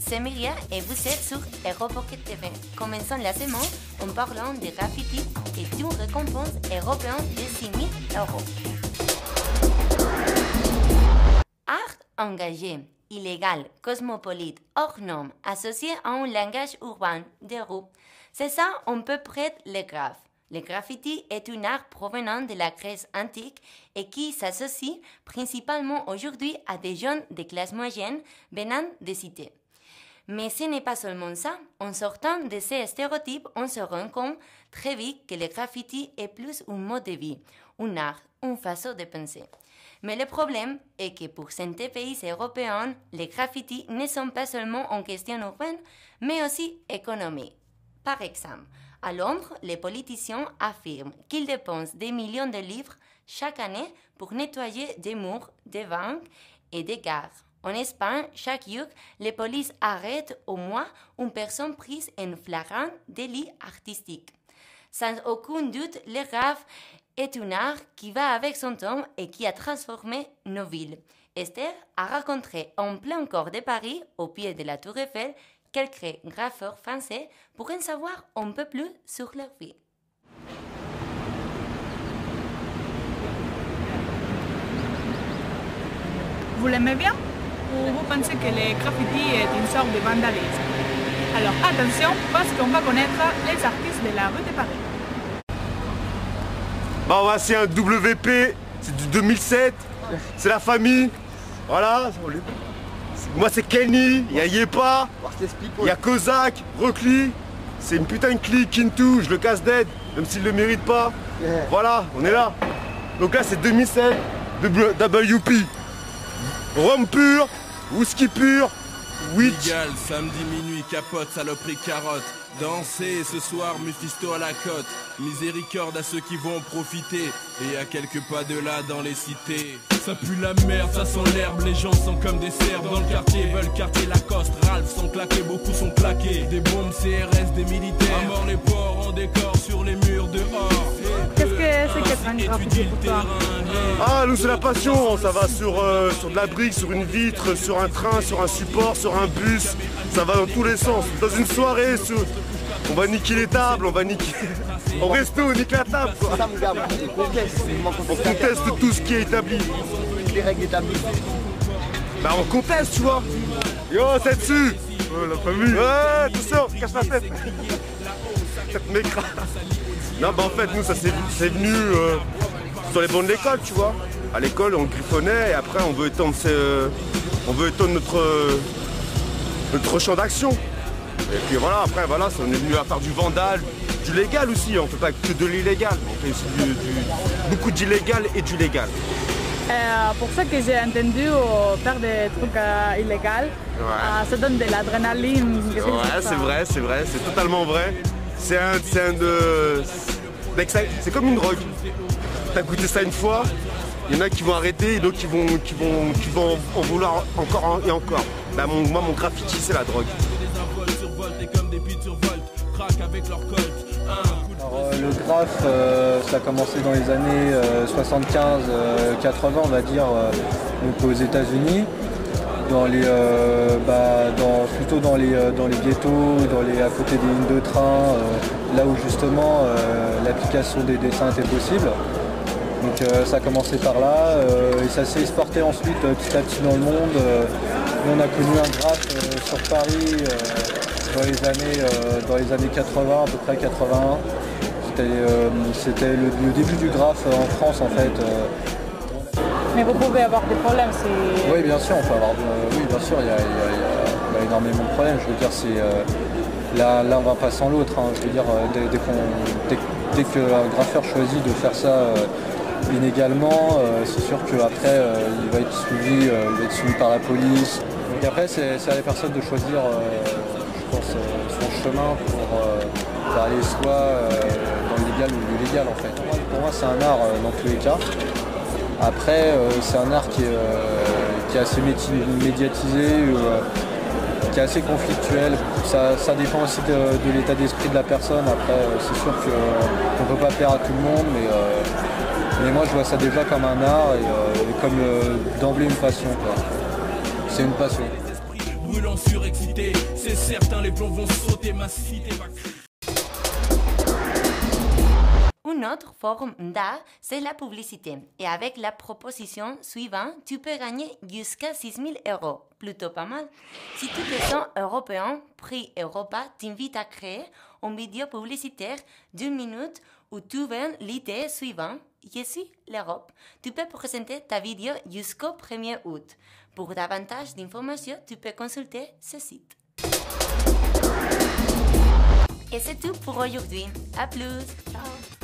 c'est Myria et vous êtes sur Europocket TV. Commençons la semaine en parlant des graffitis et d'une récompense européenne de 6 000 €. Art engagé, illégal, cosmopolite, hors norme, associé à un langage urbain de rue. C'est ça on peut prêter les graphes. Le graffiti est un art provenant de la Grèce antique et qui s'associe principalement aujourd'hui à des jeunes de classe moyenne venant des cités. Mais ce n'est pas seulement ça. En sortant de ces stéréotypes, on se rend compte très vite que le graffiti est plus un mode de vie, un art, une façon de penser. Mais le problème est que pour certains pays européens, les graffitis ne sont pas seulement en question urbaine, mais aussi économique. Par exemple, à Londres, les politiciens affirment qu'ils dépensent des millions de livres chaque année pour nettoyer des murs, des banques et des gares. En Espagne, chaque jour, les polices arrêtent au moins une personne prise en flagrant délit artistique. Sans aucun doute, le rap est un art qui va avec son temps et qui a transformé nos villes. Esther a rencontré en plein cœur de Paris, au pied de la Tour Eiffel, quelques graffeurs français pour en savoir un peu plus sur leur vie. Vous l'aimez bien ou vous pensez que le graffiti est une sorte de vandalisme? Alors attention, parce qu'on va connaître les artistes de la rue de Paris. Bah ouais, c'est un WP, c'est du 2007, c'est la famille, voilà. Moi c'est Kenny, il y a Yepa, il y a Kozak, Rockly, c'est une putain de clique, Kintou, je le casse dead, même s'il le mérite pas. Voilà, on est là. Donc là c'est 2007, WP. Rhum pur, whisky pur, weed. Légal, samedi minuit, capote, saloperie, carotte. Danser ce soir, Mephisto à la côte. Miséricorde à ceux qui vont profiter. Et à quelques pas de là dans les cités. Ça pue la merde, ça sent l'herbe. Les gens sont comme des cerfs dans le quartier. Veulent quartier Lacoste, Ralph sont claqués, beaucoup sont plaqués. Des bombes CRS, des militaires. À mort les porcs en décor sur les murs dehors. Qu'est-ce que c'est qu'être un graffiti pour toi? Ah, nous c'est la passion, ça va sur de la brique, sur une vitre, sur un train, sur un support, sur un bus, ça va dans tous les sens. Dans une soirée, on va niquer les tables, on va niquer... Au resto, on nique la table quoi. On conteste tout ce qui est établi. Les règles établies. Bah on conteste tu vois. Yo, c'est dessus. La famille. Ouais, attention, cache la tête. Cette mécra. Non bah en fait nous ça c'est venu sur les bancs de l'école tu vois. À l'école on griffonnait et après on veut étendre, notre champ d'action. Et puis voilà, après voilà, on est venu à faire du vandal, du légal aussi, on fait pas que de l'illégal, on fait aussi beaucoup d'illégal et du légal. Pour ça que j'ai entendu faire des trucs illégaux, ça donne de l'adrénaline. Ouais, c'est vrai, c'est totalement vrai. C'est comme une drogue. T'as goûté ça une fois, il y en a qui vont arrêter et d'autres qui vont en vouloir encore et encore. Bah, moi, mon graffiti, c'est la drogue. Alors, le graphe, ça a commencé dans les années 75-80, on va dire, donc aux États-Unis. Plutôt dans les ghettos, à côté des lignes de train, là où justement l'application des dessins était possible. Donc ça a commencé par là et ça s'est exporté ensuite petit à petit dans le monde. Nous on a connu un graphe sur Paris dans les années 80, à peu près 81. C'était le début du graphe en France en fait. Mais vous pouvez avoir des problèmes, Oui, bien sûr, on peut avoir. Oui, bien sûr, il y a énormément de problèmes. Je veux dire, là, on va pas sans l'autre. Hein. Je veux dire, dès qu'un graffeur choisit de faire ça inégalement, c'est sûr qu'après, il va être suivi par la police. Et après, c'est à la personne de choisir, je pense, son chemin pour aller soit dans le légal ou l'illégal, en fait. Pour moi, c'est un art dans tous les cas. Après, c'est un art qui est assez médiatisé, qui est assez conflictuel. Ça dépend aussi de l'état d'esprit de la personne. Après, c'est sûr qu'on ne peut pas plaire à tout le monde, mais moi je vois ça déjà comme un art et comme d'emblée une passion, quoi. C'est une passion. brûlant, surexcité. C'est certain, les plombs vont sauter, ma cité va... Une autre forme d'art, c'est la publicité. Et avec la proposition suivante, tu peux gagner jusqu'à 6 000 €. Plutôt pas mal. Si tu te sens européen, Prix Europa t'invite à créer une vidéo publicitaire d'1 minute où tu vends l'idée suivante. Je suis l'Europe. Tu peux présenter ta vidéo jusqu'au 1er août. Pour davantage d'informations, tu peux consulter ce site. Et c'est tout pour aujourd'hui. À plus. Ciao.